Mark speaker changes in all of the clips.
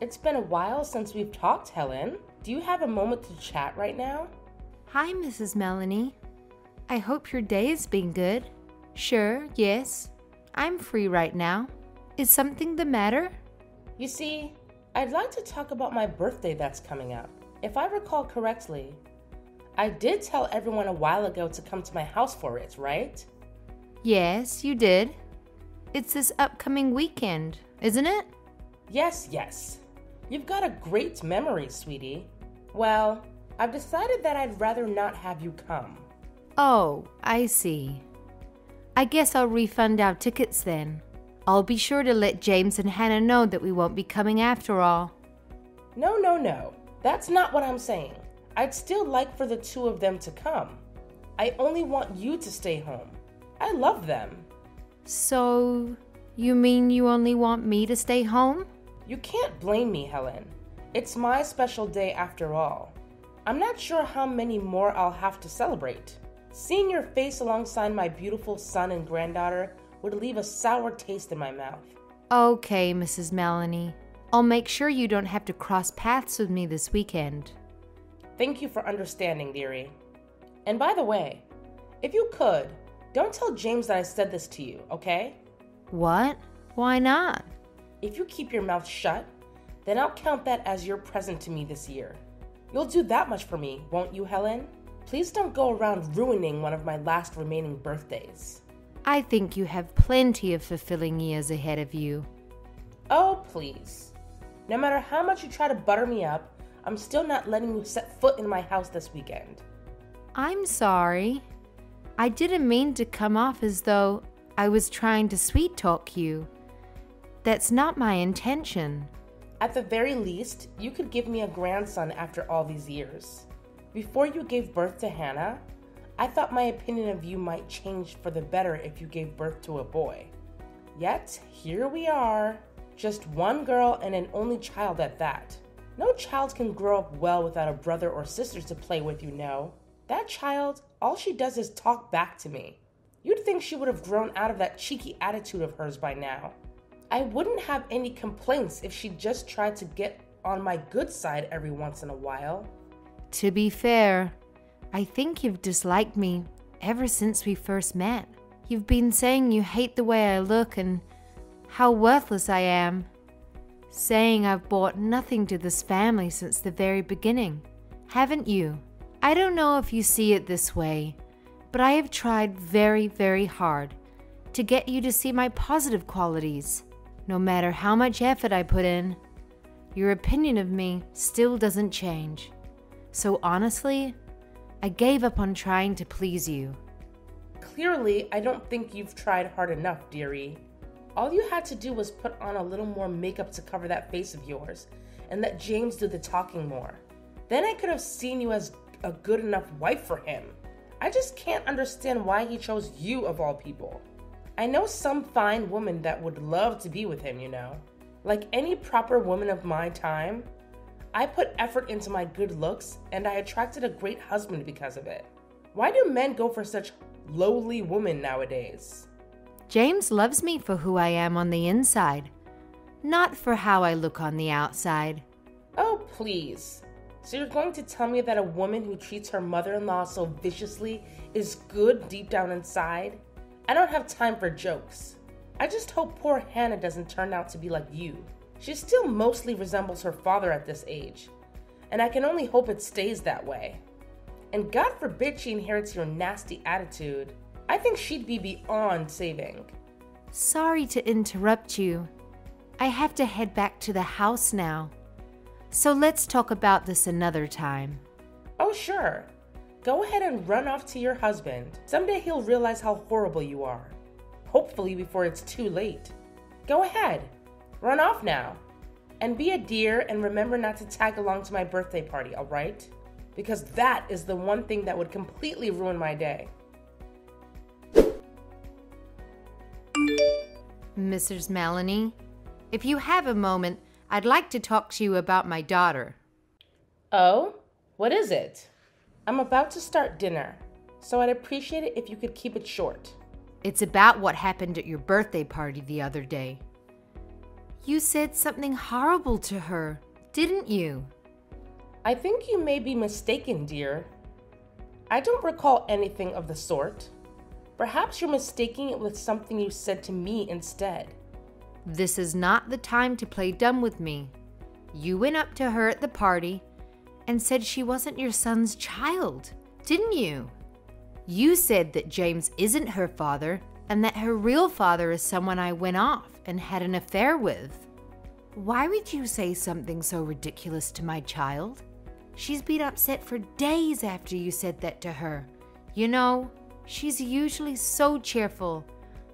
Speaker 1: It's been a while since we've talked, Helen. Do you have a moment to chat right now?
Speaker 2: Hi, Mrs. Melanie. I hope your day has been good. Sure, yes. I'm free right now. Is something the matter?
Speaker 1: You see, I'd like to talk about my birthday that's coming up. If I recall correctly, I did tell everyone a while ago to come to my house for it, right?
Speaker 2: Yes, you did. It's this upcoming weekend, isn't it?
Speaker 1: Yes. You've got a great memory, sweetie. Well, I've decided that I'd rather not have you come.
Speaker 2: Oh, I see. I guess I'll refund our tickets then. I'll be sure to let James and Hannah know that we won't be coming after all.
Speaker 1: No. That's not what I'm saying. I'd still like for the two of them to come. I only want you to stay home. I love them.
Speaker 2: So, you mean you only want me to stay home?
Speaker 1: You can't blame me, Helen. It's my special day after all. I'm not sure how many more I'll have to celebrate. Seeing your face alongside my beautiful son and granddaughter would leave a sour taste in my mouth.
Speaker 2: Okay, Mrs. Melanie. I'll make sure you don't have to cross paths with me this weekend.
Speaker 1: Thank you for understanding, dearie. And by the way, if you could, don't tell James that I said this to you, okay?
Speaker 2: What? Why not?
Speaker 1: If you keep your mouth shut, then I'll count that as your present to me this year. You'll do that much for me, won't you, Helen? Please don't go around ruining one of my last remaining birthdays.
Speaker 2: I think you have plenty of fulfilling years ahead of you.
Speaker 1: Oh, please. No matter how much you try to butter me up, I'm still not letting you set foot in my house this weekend.
Speaker 2: I'm sorry. I didn't mean to come off as though I was trying to sweet talk you. That's not my intention.
Speaker 1: At the very least, you could give me a grandson after all these years. Before you gave birth to Hannah, I thought my opinion of you might change for the better if you gave birth to a boy. Yet, here we are, just one girl and an only child at that. No child can grow up well without a brother or sister to play with, you know. That child, all she does is talk back to me. You'd think she would have grown out of that cheeky attitude of hers by now. I wouldn't have any complaints if she just tried to get on my good side every once in a while.
Speaker 2: To be fair, I think you've disliked me ever since we first met. You've been saying you hate the way I look and how worthless I am. Saying I've brought nothing to this family since the very beginning. Haven't you? I don't know if you see it this way, but I have tried very, very hard to get you to see my positive qualities. No matter how much effort I put in, your opinion of me still doesn't change. So honestly, I gave up on trying to please you.
Speaker 1: Clearly, I don't think you've tried hard enough, dearie. All you had to do was put on a little more makeup to cover that face of yours and let James do the talking more. Then I could have seen you as a good enough wife for him. I just can't understand why he chose you of all people. I know some fine woman that would love to be with him, you know. Like any proper woman of my time, I put effort into my good looks and I attracted a great husband because of it. Why do men go for such lowly women nowadays?
Speaker 2: James loves me for who I am on the inside, not for how I look on the outside.
Speaker 1: Oh, please. So you're going to tell me that a woman who treats her mother-in-law so viciously is good deep down inside? I don't have time for jokes. I just hope poor Hannah doesn't turn out to be like you. She still mostly resembles her father at this age, and I can only hope it stays that way. And God forbid she inherits your nasty attitude. I think she'd be beyond saving.
Speaker 2: Sorry to interrupt you. I have to head back to the house now. So let's talk about this another time.
Speaker 1: Oh, sure. Go ahead and run off to your husband. Someday he'll realize how horrible you are. Hopefully before it's too late. Go ahead. Run off now. And be a dear and remember not to tag along to my birthday party, all right? Because that is the one thing that would completely ruin my day.
Speaker 2: Mrs. Melanie, if you have a moment, I'd like to talk to you about my daughter.
Speaker 1: Oh? What is it? I'm about to start dinner, so I'd appreciate it if you could keep it short.
Speaker 2: It's about what happened at your birthday party the other day. You said something horrible to her, didn't you?
Speaker 1: I think you may be mistaken, dear. I don't recall anything of the sort. Perhaps you're mistaking it with something you said to me instead.
Speaker 2: This is not the time to play dumb with me. You went up to her at the party and said she wasn't your son's child, didn't you? You said that James isn't her father and that her real father is someone I went off and had an affair with. Why would you say something so ridiculous to my child? She's been upset for days after you said that to her. You know, she's usually so cheerful,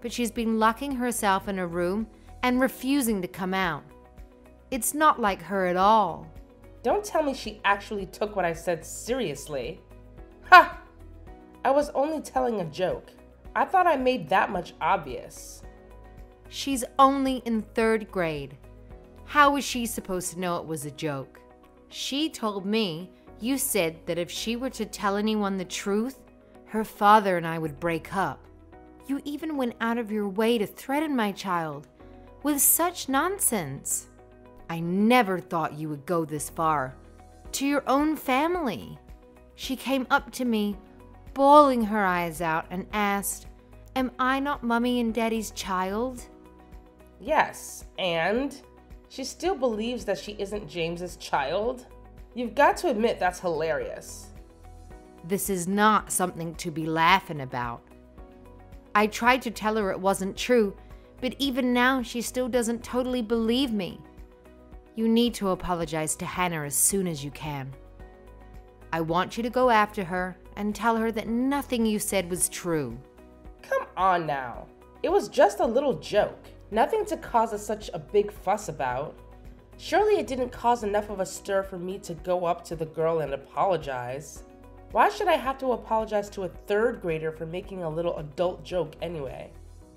Speaker 2: but she's been locking herself in a room and refusing to come out. It's not like her at all.
Speaker 1: Don't tell me she actually took what I said seriously. Ha! I was only telling a joke. I thought I made that much obvious.
Speaker 2: She's only in 3rd grade. How was she supposed to know it was a joke? She told me you said that if she were to tell anyone the truth, her father and I would break up. You even went out of your way to threaten my child with such nonsense. I never thought you would go this far. To your own family. She came up to me, bawling her eyes out, and asked, "Am I not Mommy and Daddy's child?"
Speaker 1: Yes, and she still believes that she isn't James's child? You've got to admit that's hilarious.
Speaker 2: This is not something to be laughing about. I tried to tell her it wasn't true, but even now she still doesn't totally believe me. You need to apologize to Hannah as soon as you can. I want you to go after her and tell her that nothing you said was true.
Speaker 1: Come on now. It was just a little joke. Nothing to cause such a big fuss about. Surely it didn't cause enough of a stir for me to go up to the girl and apologize. Why should I have to apologize to a 3rd grader for making a little adult joke anyway?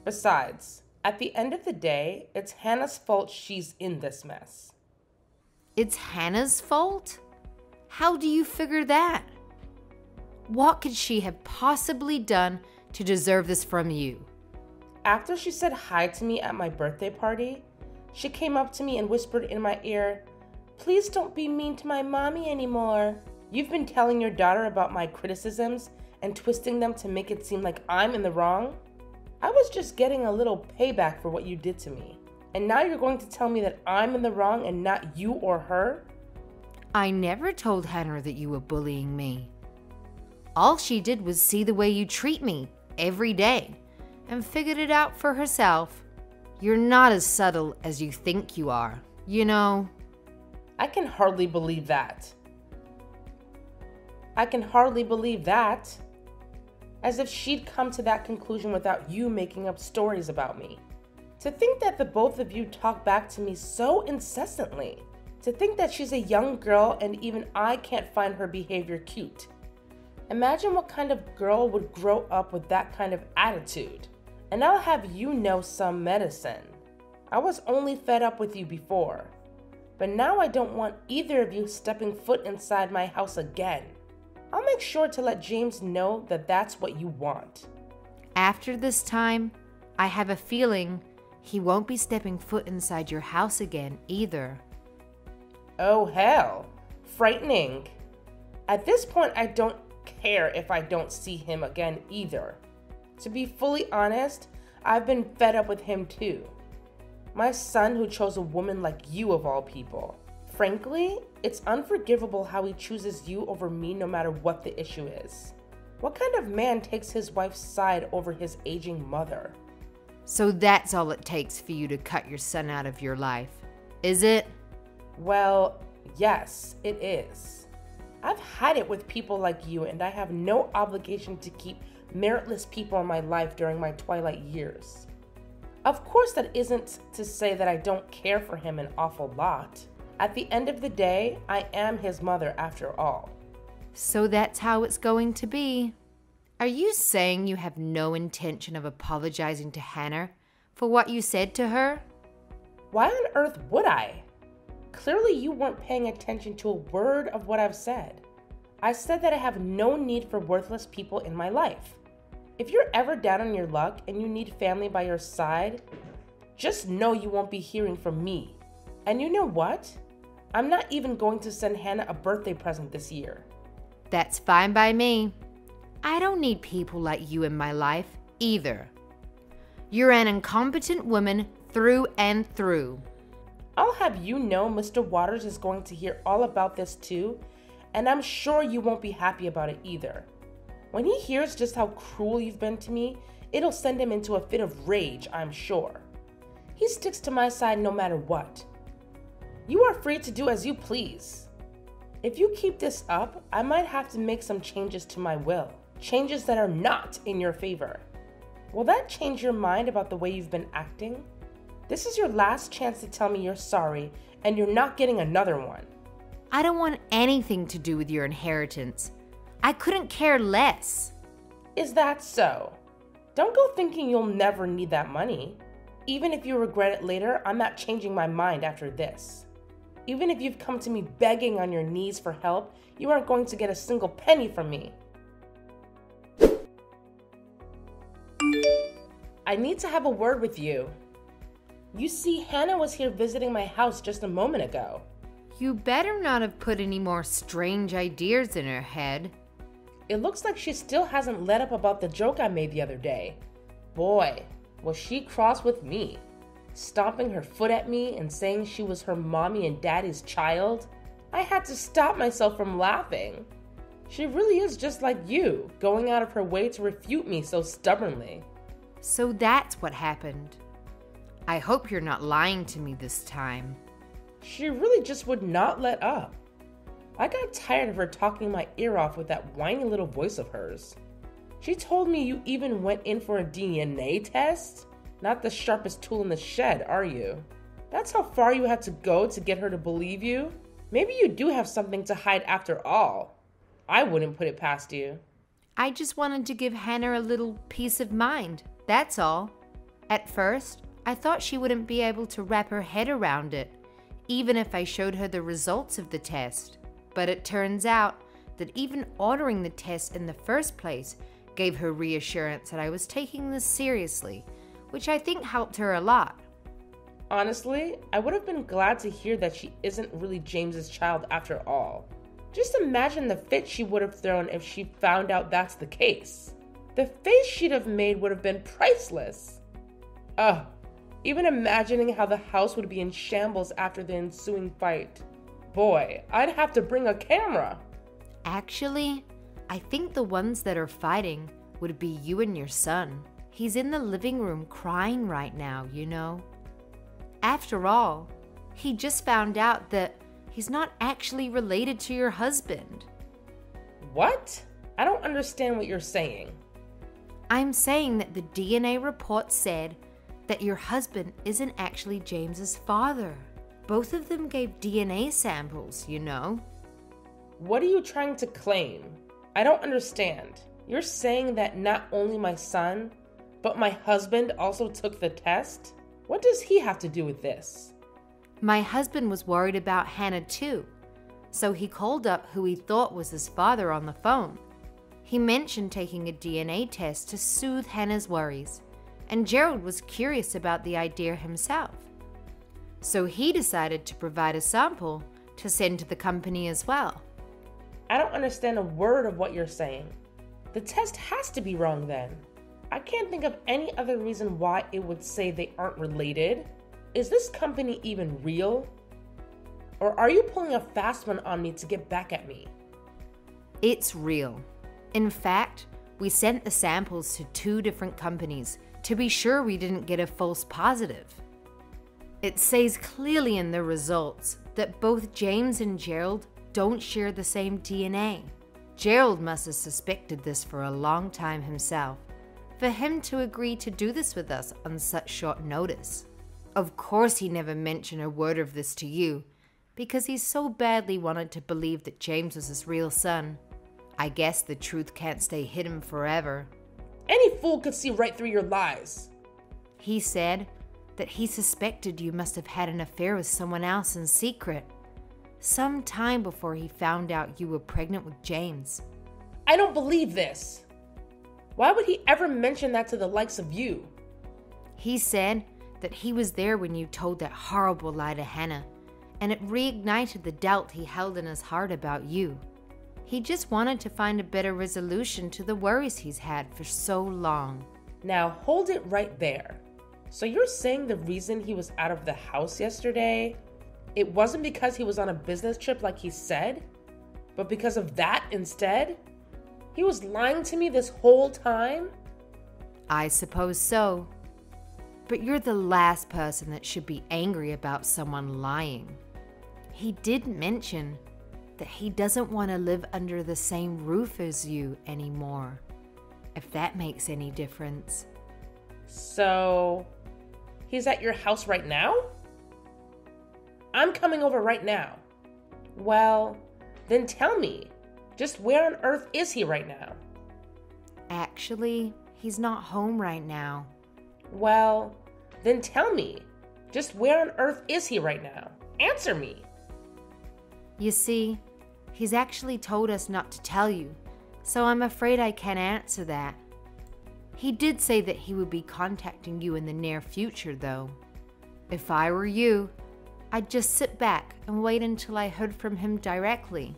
Speaker 1: Besides, at the end of the day, it's Hannah's fault she's in this mess.
Speaker 2: It's Hannah's fault? How do you figure that? What could she have possibly done to deserve this from you?
Speaker 1: After she said hi to me at my birthday party, she came up to me and whispered in my ear, "Please don't be mean to my mommy anymore. You've been telling your daughter about my criticisms and twisting them to make it seem like I'm in the wrong. I was just getting a little payback for what you did to me. And now you're going to tell me that I'm in the wrong and not you or her?"
Speaker 2: I never told Hannah that you were bullying me. All she did was see the way you treat me every day and figured it out for herself. You're not as subtle as you think you are, you know.
Speaker 1: I can hardly believe that. I can hardly believe that. As if she'd come to that conclusion without you making up stories about me. To think that the both of you talk back to me so incessantly. To think that she's a young girl and even I can't find her behavior cute. Imagine what kind of girl would grow up with that kind of attitude. And I'll have you know some medicine. I was only fed up with you before. But now I don't want either of you stepping foot inside my house again. I'll make sure to let James know that that's what you want.
Speaker 2: After this time, I have a feeling he won't be stepping foot inside your house again either.
Speaker 1: Oh hell, frightening. At this point, I don't care if I don't see him again either. To be fully honest, I've been fed up with him too. My son who chose a woman like you of all people. Frankly, it's unforgivable how he chooses you over me no matter what the issue is. What kind of man takes his wife's side over his aging mother?
Speaker 2: So that's all it takes for you to cut your son out of your life, is it?
Speaker 1: Well, yes, it is. I've had it with people like you, and I have no obligation to keep meritless people in my life during my twilight years. Of course, that isn't to say that I don't care for him an awful lot. At the end of the day, I am his mother after all.
Speaker 2: So that's how it's going to be. Are you saying you have no intention of apologizing to Hannah for what you said to her?
Speaker 1: Why on earth would I? Clearly you weren't paying attention to a word of what I've said. I said that I have no need for worthless people in my life. If you're ever down on your luck and you need family by your side, just know you won't be hearing from me. And you know what? I'm not even going to send Hannah a birthday present this year.
Speaker 2: That's fine by me. I don't need people like you in my life either. You're an incompetent woman through and through.
Speaker 1: I'll have you know Mr. Waters is going to hear all about this too, and I'm sure you won't be happy about it either. When he hears just how cruel you've been to me, it'll send him into a fit of rage, I'm sure. He sticks to my side no matter what. You are free to do as you please. If you keep this up, I might have to make some changes to my will. Changes that are not in your favor. Will that change your mind about the way you've been acting? This is your last chance to tell me you're sorry, and you're not getting another one.
Speaker 2: I don't want anything to do with your inheritance. I couldn't care less.
Speaker 1: Is that so? Don't go thinking you'll never need that money. Even if you regret it later, I'm not changing my mind after this. Even if you've come to me begging on your knees for help, you aren't going to get a single penny from me. I need to have a word with you. You see, Hannah was here visiting my house just a moment ago.
Speaker 2: You better not have put any more strange ideas in her head.
Speaker 1: It looks like she still hasn't let up about the joke I made the other day. Boy, was she cross with me. Stomping her foot at me and saying she was her mommy and daddy's child. I had to stop myself from laughing. She really is just like you, going out of her way to refute me so stubbornly.
Speaker 2: So that's what happened. I hope you're not lying to me this time.
Speaker 1: She really just would not let up. I got tired of her talking my ear off with that whiny little voice of hers. She told me you even went in for a DNA test? Not the sharpest tool in the shed, are you? That's how far you had to go to get her to believe you? Maybe you do have something to hide after all. I wouldn't put it past you.
Speaker 2: I just wanted to give Hannah a little peace of mind, that's all. At first, I thought she wouldn't be able to wrap her head around it, even if I showed her the results of the test. But it turns out that even ordering the test in the first place gave her reassurance that I was taking this seriously, which I think helped her a lot.
Speaker 1: Honestly, I would have been glad to hear that she isn't really James's child after all. Just imagine the fit she would have thrown if she found out that's the case. The face she'd have made would have been priceless. Ugh, even imagining how the house would be in shambles after the ensuing fight. Boy, I'd have to bring a camera.
Speaker 2: Actually, I think the ones that are fighting would be you and your son. He's in the living room crying right now, you know. After all, he just found out that he's not actually related to your husband.
Speaker 1: What? I don't understand what you're saying.
Speaker 2: I'm saying that the DNA report said that your husband isn't actually James's father. Both of them gave DNA samples, you know.
Speaker 1: What are you trying to claim? I don't understand. You're saying that not only my son, but my husband also took the test? What does he have to do with this?
Speaker 2: My husband was worried about Hannah too, so he called up who he thought was his father on the phone. He mentioned taking a DNA test to soothe Hannah's worries, and Gerald was curious about the idea himself. So he decided to provide a sample to send to the company as well.
Speaker 1: I don't understand a word of what you're saying. The test has to be wrong then. I can't think of any other reason why it would say they aren't related. Is this company even real? Or are you pulling a fast one on me to get back at me?
Speaker 2: It's real. In fact, we sent the samples to 2 different companies to be sure we didn't get a false positive. It says clearly in the results that both James and Gerald don't share the same DNA. Gerald must have suspected this for a long time himself, for him to agree to do this with us on such short notice. Of course he never mentioned a word of this to you, because he so badly wanted to believe that James was his real son. I guess the truth can't stay hidden forever.
Speaker 1: Any fool could see right through your lies.
Speaker 2: He said that he suspected you must have had an affair with someone else in secret, some time before he found out you were pregnant with James.
Speaker 1: I don't believe this. Why would he ever mention that to the likes of you?
Speaker 2: He said that he was there when you told that horrible lie to Hannah, and it reignited the doubt he held in his heart about you. He just wanted to find a better resolution to the worries he's had for so long.
Speaker 1: Now hold it right there. So you're saying the reason he was out of the house yesterday, it wasn't because he was on a business trip like he said, but because of that instead? He was lying to me this whole time?
Speaker 2: I suppose so. But you're the last person that should be angry about someone lying. He did mention that he doesn't want to live under the same roof as you anymore, if that makes any difference.
Speaker 1: So, he's at your house right now? I'm coming over right now. Well, then tell me, just where on earth is he right now?
Speaker 2: Actually, he's not home right now.
Speaker 1: Well, then tell me, just where on earth is he right now? Answer me.
Speaker 2: You see, he's actually told us not to tell you, so I'm afraid I can't answer that. He did say that he would be contacting you in the near future, though. If I were you, I'd just sit back and wait until I heard from him directly.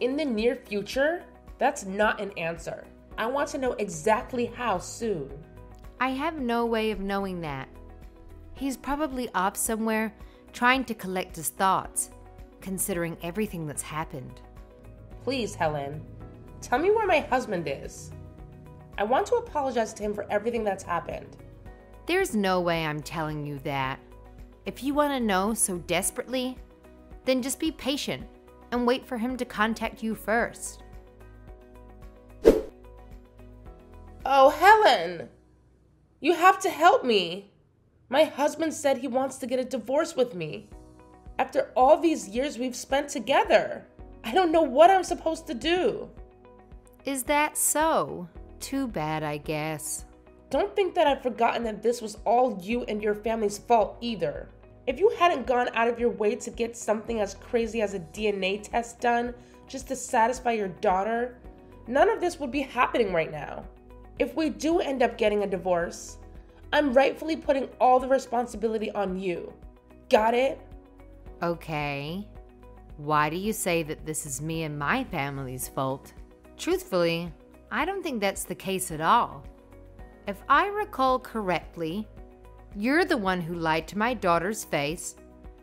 Speaker 1: In the near future? That's not an answer. I want to know exactly how soon.
Speaker 2: I have no way of knowing that. He's probably off somewhere trying to collect his thoughts, considering everything that's happened.
Speaker 1: Please, Helen, tell me where my husband is. I want to apologize to him for everything that's happened.
Speaker 2: There's no way I'm telling you that. If you want to know so desperately, then just be patient and wait for him to contact you first.
Speaker 1: Oh, Helen! You have to help me. My husband said he wants to get a divorce with me. After all these years we've spent together, I don't know what I'm supposed to do.
Speaker 2: Is that so? Too bad, I guess.
Speaker 1: Don't think that I've forgotten that this was all you and your family's fault either. If you hadn't gone out of your way to get something as crazy as a DNA test done just to satisfy your daughter, none of this would be happening right now. If we do end up getting a divorce, I'm rightfully putting all the responsibility on you. Got it?
Speaker 2: Okay. Why do you say that this is me and my family's fault? Truthfully, I don't think that's the case at all. If I recall correctly, you're the one who lied to my daughter's face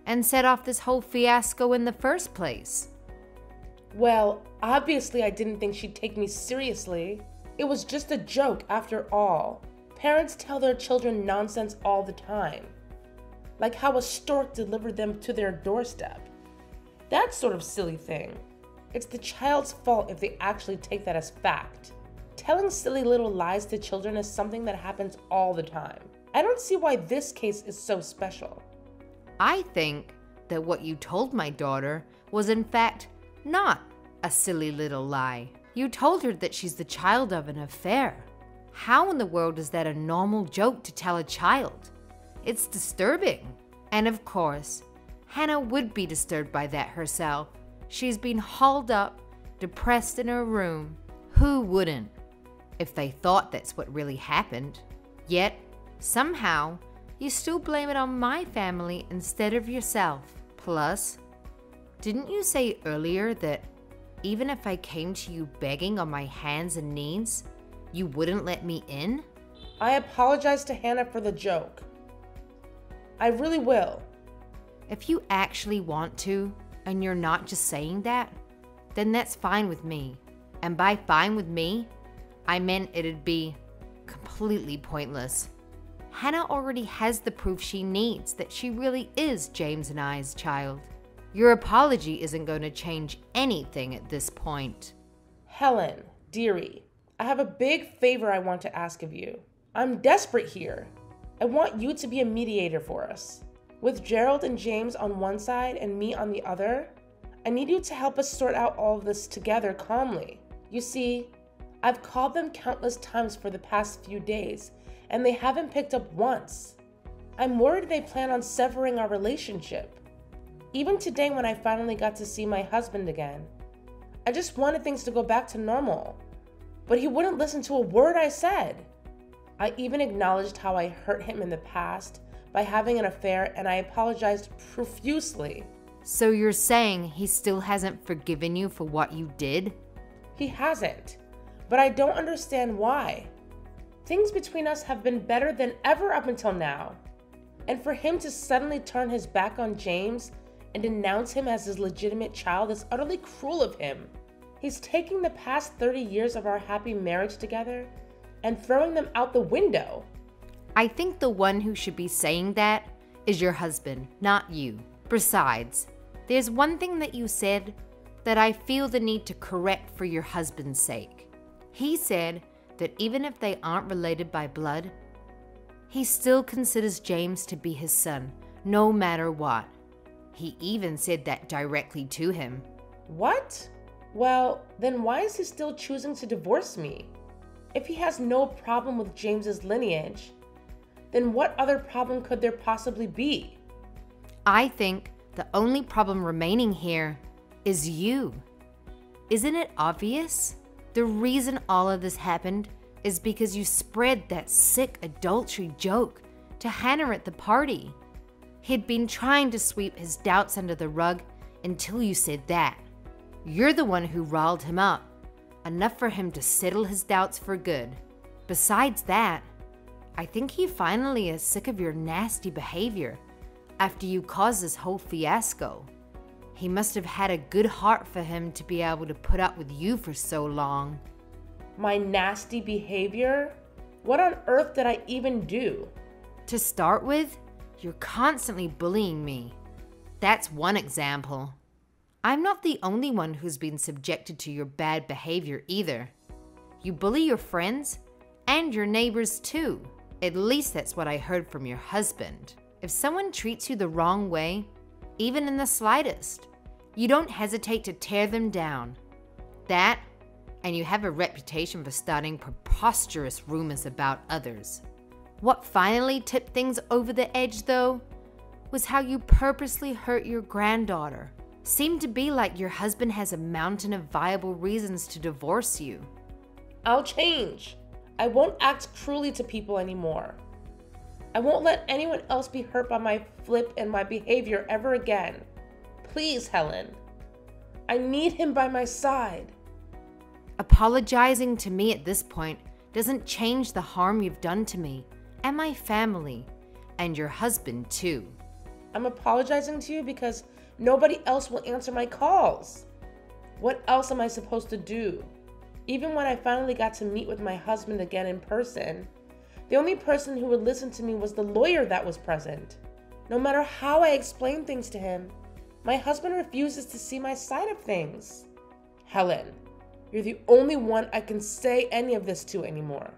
Speaker 2: and set off this whole fiasco in the first place.
Speaker 1: Well, obviously I didn't think she'd take me seriously. It was just a joke after all. Parents tell their children nonsense all the time. Like how a stork delivered them to their doorstep. That sort of silly thing. It's the child's fault if they actually take that as fact. Telling silly little lies to children is something that happens all the time. I don't see why this case is so special.
Speaker 2: I think that what you told my daughter was in fact not a silly little lie. You told her that she's the child of an affair. How in the world is that a normal joke to tell a child? It's disturbing. And of course, Hannah would be disturbed by that herself. She's been hauled up, depressed in her room. Who wouldn't, if they thought that's what really happened? Yet, somehow, you still blame it on my family instead of yourself. Plus, didn't you say earlier that even if I came to you begging on my hands and knees, you wouldn't let me in?
Speaker 1: I apologize to Hannah for the joke. I really will.
Speaker 2: If you actually want to, and you're not just saying that, then that's fine with me. And by fine with me, I meant it'd be completely pointless. Hannah already has the proof she needs that she really is James and I's child. Your apology isn't going to change anything at this point.
Speaker 1: Helen, dearie, I have a big favor I want to ask of you. I'm desperate here. I want you to be a mediator for us. With Gerald and James on one side and me on the other, I need you to help us sort out all of this together calmly. You see, I've called them countless times for the past few days, and they haven't picked up once. I'm worried they plan on severing our relationship. Even today when I finally got to see my husband again, I just wanted things to go back to normal, but he wouldn't listen to a word I said. I even acknowledged how I hurt him in the past by having an affair, and I apologized profusely.
Speaker 2: So you're saying he still hasn't forgiven you for what you did?
Speaker 1: He hasn't, but I don't understand why. Things between us have been better than ever up until now. And for him to suddenly turn his back on James and denounce him as his legitimate child is utterly cruel of him. He's taking the past 30 years of our happy marriage together and throwing them out the window.
Speaker 2: I think the one who should be saying that is your husband, not you. Besides, there's one thing that you said that I feel the need to correct for your husband's sake. He said that even if they aren't related by blood, he still considers James to be his son, no matter what. He even said that directly to him.
Speaker 1: What? Well, then why is he still choosing to divorce me? If he has no problem with James's lineage, then what other problem could there possibly be?
Speaker 2: I think the only problem remaining here is you. Isn't it obvious? The reason all of this happened is because you spread that sick adultery joke to Hannah at the party. He'd been trying to sweep his doubts under the rug until you said that. You're the one who riled him up, enough for him to settle his doubts for good. Besides that, I think he finally is sick of your nasty behavior after you caused this whole fiasco. He must have had a good heart for him to be able to put up with you for so long.
Speaker 1: My nasty behavior? What on earth did I even do?
Speaker 2: To start with, you're constantly bullying me. That's one example. I'm not the only one who's been subjected to your bad behavior either. You bully your friends and your neighbors too. At least that's what I heard from your husband. If someone treats you the wrong way, even in the slightest, you don't hesitate to tear them down. That, and you have a reputation for starting preposterous rumors about others. What finally tipped things over the edge, though, was how you purposely hurt your granddaughter. Seemed to be like your husband has a mountain of viable reasons to divorce you.
Speaker 1: I'll change. I won't act cruelly to people anymore. I won't let anyone else be hurt by my flip and my behavior ever again. Please, Helen. I need him by my side.
Speaker 2: Apologizing to me at this point doesn't change the harm you've done to me and my family and your husband too.
Speaker 1: I'm apologizing to you because nobody else will answer my calls. What else am I supposed to do? Even when I finally got to meet with my husband again in person, the only person who would listen to me was the lawyer that was present. No matter how I explained things to him, my husband refuses to see my side of things. Helen, you're the only one I can say any of this to anymore.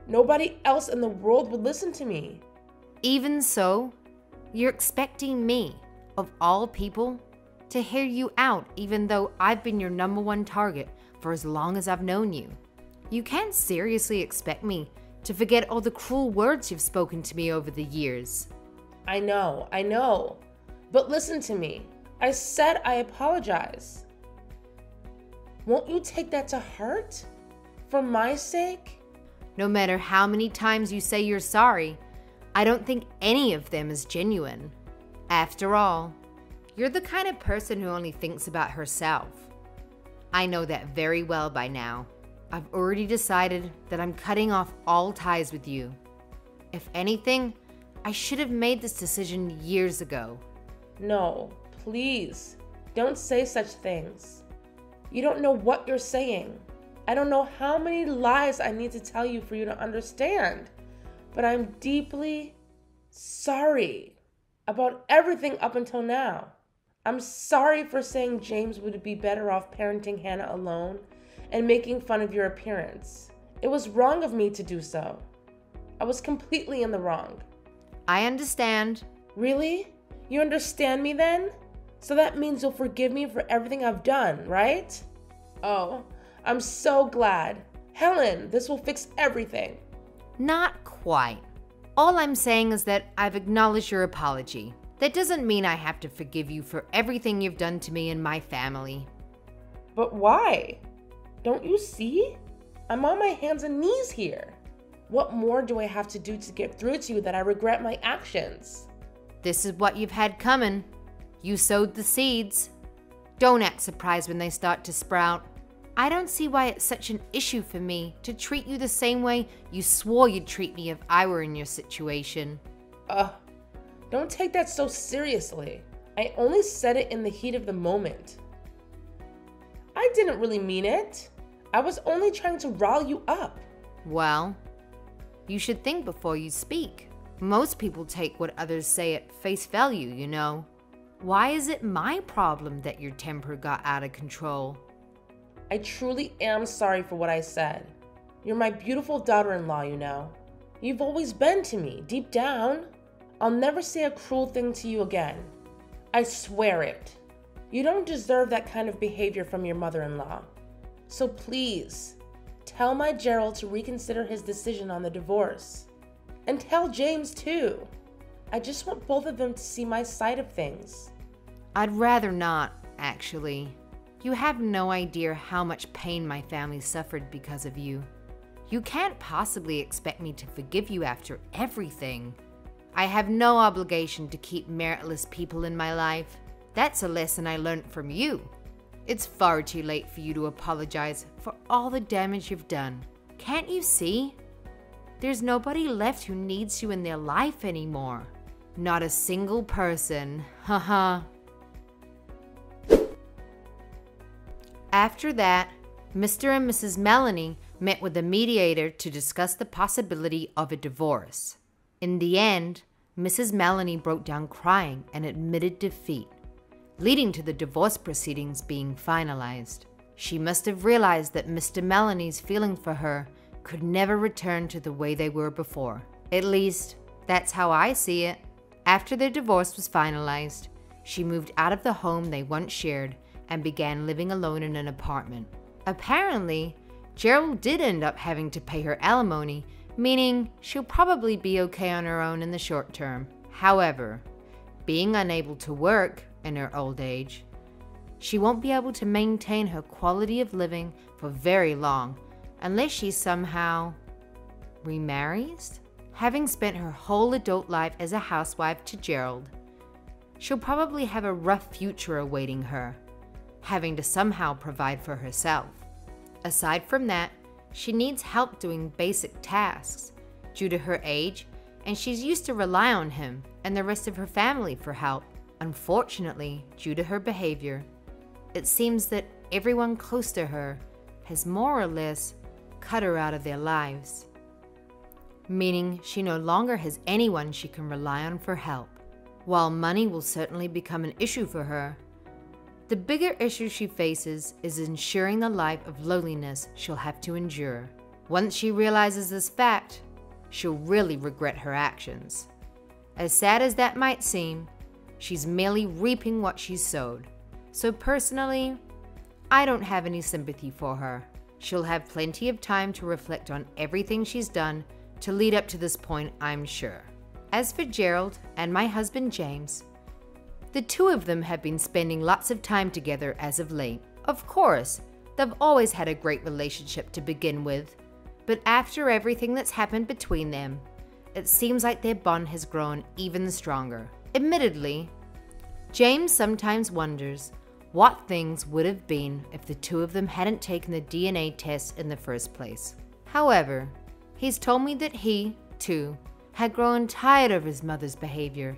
Speaker 1: Nobody else in the world would listen to me.
Speaker 2: Even so, you're expecting me, of all people, to hear you out even though I've been your #1 target for as long as I've known you. You can't seriously expect me to forget all the cruel words you've spoken to me over the years.
Speaker 1: I know. But listen to me. I said I apologize. Won't you take that to heart? For my sake?
Speaker 2: No matter how many times you say you're sorry, I don't think any of them is genuine. After all, you're the kind of person who only thinks about herself. I know that very well by now. I've already decided that I'm cutting off all ties with you. If anything, I should have made this decision years ago.
Speaker 1: No, please, don't say such things. You don't know what you're saying. I don't know how many lies I need to tell you for you to understand, but I'm deeply sorry about everything up until now. I'm sorry for saying James would be better off parenting Hannah alone and making fun of your appearance. It was wrong of me to do so. I was completely in the wrong.
Speaker 2: I understand.
Speaker 1: Really? You understand me then? So that means you'll forgive me for everything I've done, right? Oh, I'm so glad. Helen, this will fix everything.
Speaker 2: Not quite. All I'm saying is that I've acknowledged your apology. That doesn't mean I have to forgive you for everything you've done to me and my family.
Speaker 1: But why? Don't you see? I'm on my hands and knees here. What more do I have to do to get through to you that I regret my actions?
Speaker 2: This is what you've had coming. You sowed the seeds. Don't act surprised when they start to sprout. I don't see why it's such an issue for me to treat you the same way you swore you'd treat me if I were in your situation.
Speaker 1: Don't take that so seriously. I only said it in the heat of the moment. I didn't really mean it. I was only trying to rile you up.
Speaker 2: Well, you should think before you speak. Most people take what others say at face value, you know. Why is it my problem that your temper got out of control?
Speaker 1: I truly am sorry for what I said. You're my beautiful daughter-in-law, you know. You've always been to me, deep down. I'll never say a cruel thing to you again. I swear it. You don't deserve that kind of behavior from your mother-in-law. So please, tell my Gerald to reconsider his decision on the divorce. And tell James too. I just want both of them to see my side of things.
Speaker 2: I'd rather not, actually. You have no idea how much pain my family suffered because of you. You can't possibly expect me to forgive you after everything. I have no obligation to keep meritless people in my life. That's a lesson I learned from you. It's far too late for you to apologize for all the damage you've done. Can't you see? There's nobody left who needs you in their life anymore. Not a single person. Haha. After that, Mr. and Mrs. Melanie met with a mediator to discuss the possibility of a divorce. In the end, Mrs. Melanie broke down crying and admitted defeat, leading to the divorce proceedings being finalized. She must have realized that Mr. Melanie's feeling for her could never return to the way they were before. At least, that's how I see it. After their divorce was finalized, she moved out of the home they once shared and began living alone in an apartment. Apparently, Gerald did end up having to pay her alimony, meaning she'll probably be okay on her own in the short term. However, being unable to work in her old age, she won't be able to maintain her quality of living for very long unless she somehow remarries. Having spent her whole adult life as a housewife to Gerald, she'll probably have a rough future awaiting her, having to somehow provide for herself. Aside from that, she needs help doing basic tasks due to her age, and she's used to rely on him and the rest of her family for help. Unfortunately, due to her behavior, it seems that everyone close to her has more or less cut her out of their lives, meaning she no longer has anyone she can rely on for help. While money will certainly become an issue for her, the bigger issue she faces is ensuring the life of loneliness she'll have to endure. Once she realizes this fact, she'll really regret her actions. As sad as that might seem, she's merely reaping what she's sowed. So personally, I don't have any sympathy for her. She'll have plenty of time to reflect on everything she's done to lead up to this point, I'm sure. As for Gerald and my husband James, the two of them have been spending lots of time together as of late. Of course, they've always had a great relationship to begin with, but after everything that's happened between them, it seems like their bond has grown even stronger. Admittedly, James sometimes wonders what things would have been if the two of them hadn't taken the DNA test in the first place. However, he's told me that he, too, had grown tired of his mother's behavior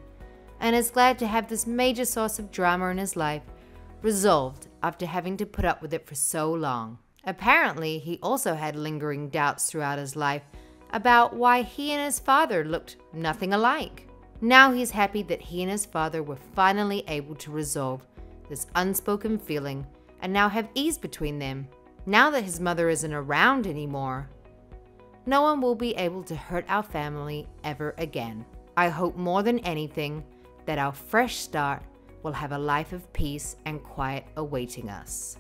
Speaker 2: and is glad to have this major source of drama in his life resolved after having to put up with it for so long. Apparently, he also had lingering doubts throughout his life about why he and his father looked nothing alike. Now he's happy that he and his father were finally able to resolve this unspoken feeling and now have ease between them. Now that his mother isn't around anymore, no one will be able to hurt our family ever again. I hope more than anything that our fresh start will have a life of peace and quiet awaiting us.